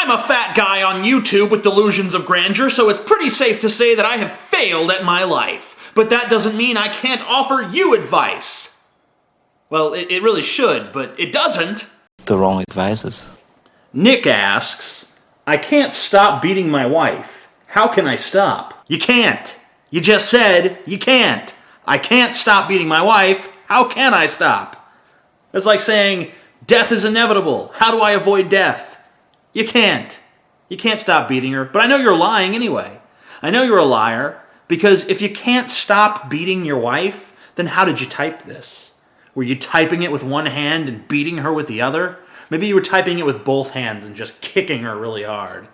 I'm a fat guy on YouTube with delusions of grandeur, so it's pretty safe to say that I have failed at my life. But that doesn't mean I can't offer you advice. Well, it really should, but it doesn't. The wrong advices. Nick asks, I can't stop beating my wife. How can I stop? You can't. You just said you can't. I can't stop beating my wife. How can I stop? It's like saying, death is inevitable. How do I avoid death? You can't. You can't stop beating her. But I know you're lying anyway. I know you're a liar, because if you can't stop beating your wife, then how did you type this? Were you typing it with one hand and beating her with the other? Maybe you were typing it with both hands and just kicking her really hard.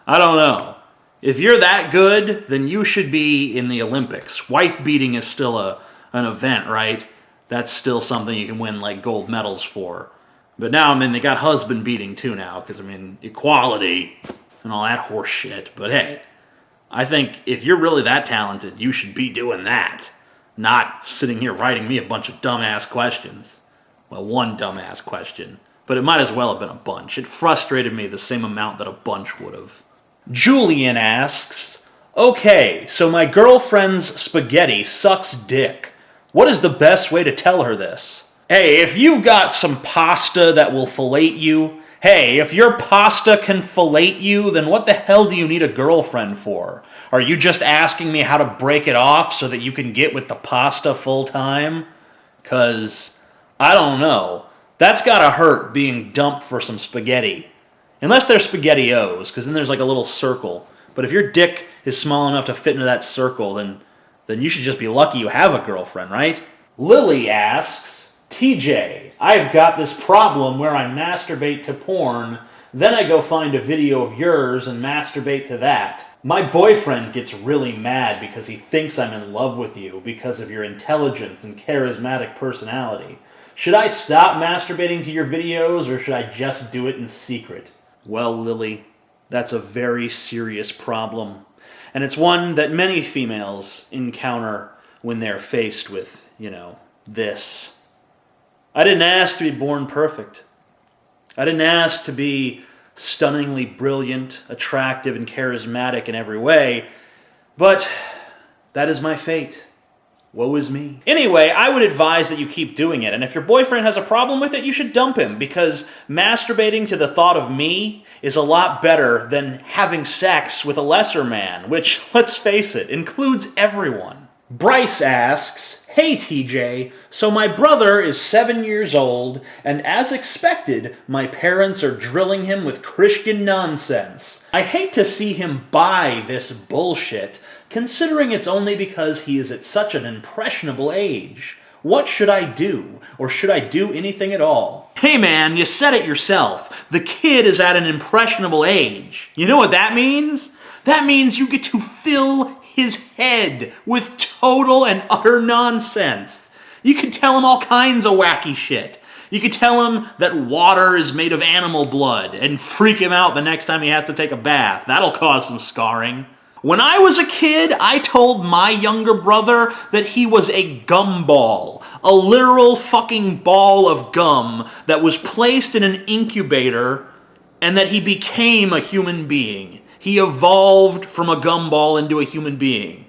I don't know. If you're that good, then you should be in the Olympics. Wife beating is still an event, right? That's still something you can win like gold medals for. But now, they got husband beating too now, because, equality and all that horse shit. But hey, I think if you're really that talented, you should be doing that. Not sitting here writing me a bunch of dumbass questions. Well, one dumbass question. But it might as well have been a bunch. It frustrated me the same amount that a bunch would have. Julian asks, okay, so my girlfriend's spaghetti sucks dick. What is the best way to tell her this? Hey, if you've got some pasta that will fillet you, hey, if your pasta can fillet you, then what the hell do you need a girlfriend for? Are you just asking me how to break it off so that you can get with the pasta full time? 'Cause, I don't know. That's gotta hurt being dumped for some spaghetti. Unless they're SpaghettiOs, because then there's like a little circle. But if your dick is small enough to fit into that circle, then you should just be lucky you have a girlfriend, right? Lily asks, TJ, I've got this problem where I masturbate to porn, then I go find a video of yours and masturbate to that. My boyfriend gets really mad because he thinks I'm in love with you because of your intelligence and charismatic personality. Should I stop masturbating to your videos, or should I just do it in secret? Well, Lily, that's a very serious problem. And it's one that many females encounter when they're faced with, this. I didn't ask to be born perfect. I didn't ask to be stunningly brilliant, attractive, and charismatic in every way, but that is my fate. Woe is me. Anyway, I would advise that you keep doing it, and if your boyfriend has a problem with it, you should dump him, because masturbating to the thought of me is a lot better than having sex with a lesser man, which, let's face it, includes everyone. Bryce asks, hey TJ, so my brother is 7 years old, and as expected, my parents are drilling him with Christian nonsense. I hate to see him buy this bullshit, considering it's only because he is at such an impressionable age. What should I do? Or should I do anything at all? Hey man, you said it yourself. The kid is at an impressionable age. You know what that means? That means you get to fill his head with total and utter nonsense. You could tell him all kinds of wacky shit. You could tell him that water is made of animal blood and freak him out the next time he has to take a bath. That'll cause some scarring. When I was a kid, I told my younger brother that he was a gumball. A literal fucking ball of gum that was placed in an incubator and that he became a human being. He evolved from a gumball into a human being.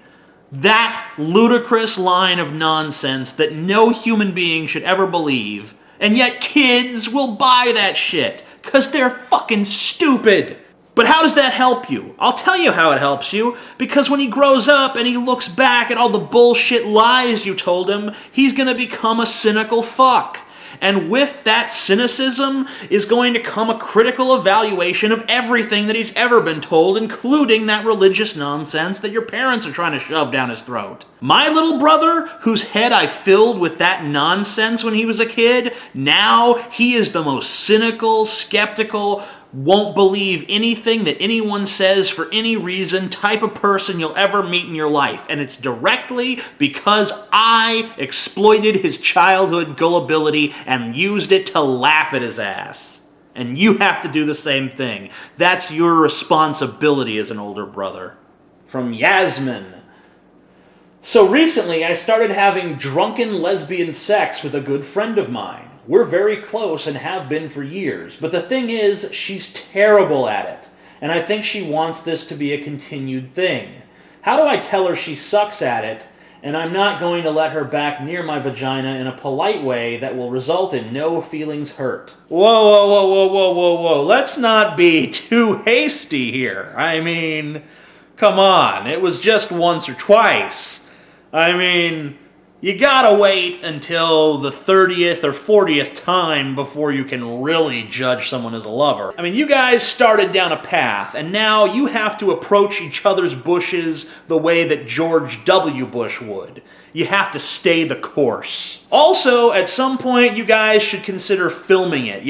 That ludicrous line of nonsense that no human being should ever believe, and yet kids will buy that shit, 'cause they're fucking stupid. But how does that help you? I'll tell you how it helps you, because when he grows up and he looks back at all the bullshit lies you told him, he's gonna become a cynical fuck. And with that cynicism is going to come a critical evaluation of everything that he's ever been told, including that religious nonsense that your parents are trying to shove down his throat. My little brother, whose head I filled with that nonsense when he was a kid, now he is the most cynical, skeptical, won't believe anything that anyone says for any reason type of person you'll ever meet in your life. And it's directly because I exploited his childhood gullibility and used it to laugh at his ass. And you have to do the same thing. That's your responsibility as an older brother. From Yasmin. So recently I started having drunken lesbian sex with a good friend of mine. We're very close and have been for years, but the thing is, she's terrible at it. and I think she wants this to be a continued thing. How do I tell her she sucks at it, and I'm not going to let her back near my vagina in a polite way that will result in no feelings hurt? Whoa, whoa, whoa, whoa, whoa, whoa, whoa. Let's not be too hasty here. I mean, come on. It was just once or twice. I mean, you gotta wait until the 30th or 40th time before you can really judge someone as a lover. I mean, you guys started down a path, and now you have to approach each other's bushes the way that George W. Bush would. You have to stay the course. Also, at some point, you guys should consider filming it,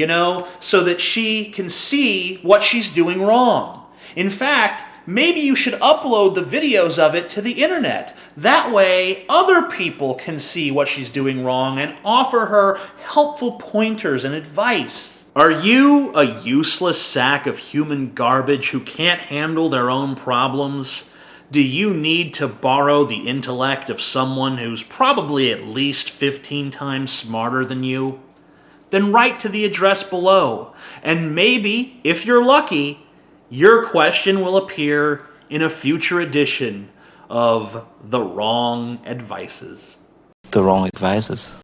so that she can see what she's doing wrong. In fact, maybe you should upload the videos of it to the internet. That way, other people can see what she's doing wrong and offer her helpful pointers and advice. Are you a useless sack of human garbage who can't handle their own problems? Do you need to borrow the intellect of someone who's probably at least 15 times smarter than you? Then write to the address below, and maybe, if you're lucky, your question will appear in a future edition of The Wrong Advices. The Wrong Advices.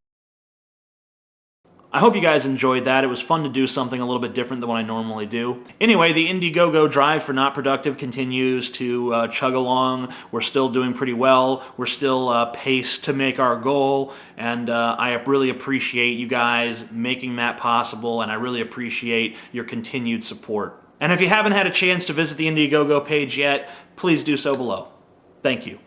I hope you guys enjoyed that. It was fun to do something a little bit different than what I normally do. Anyway, the Indiegogo drive for Not Productive continues to chug along. We're still doing pretty well. We're still paced to make our goal, and I really appreciate you guys making that possible, and I really appreciate your continued support. And if you haven't had a chance to visit the Indiegogo page yet, please do so below. Thank you.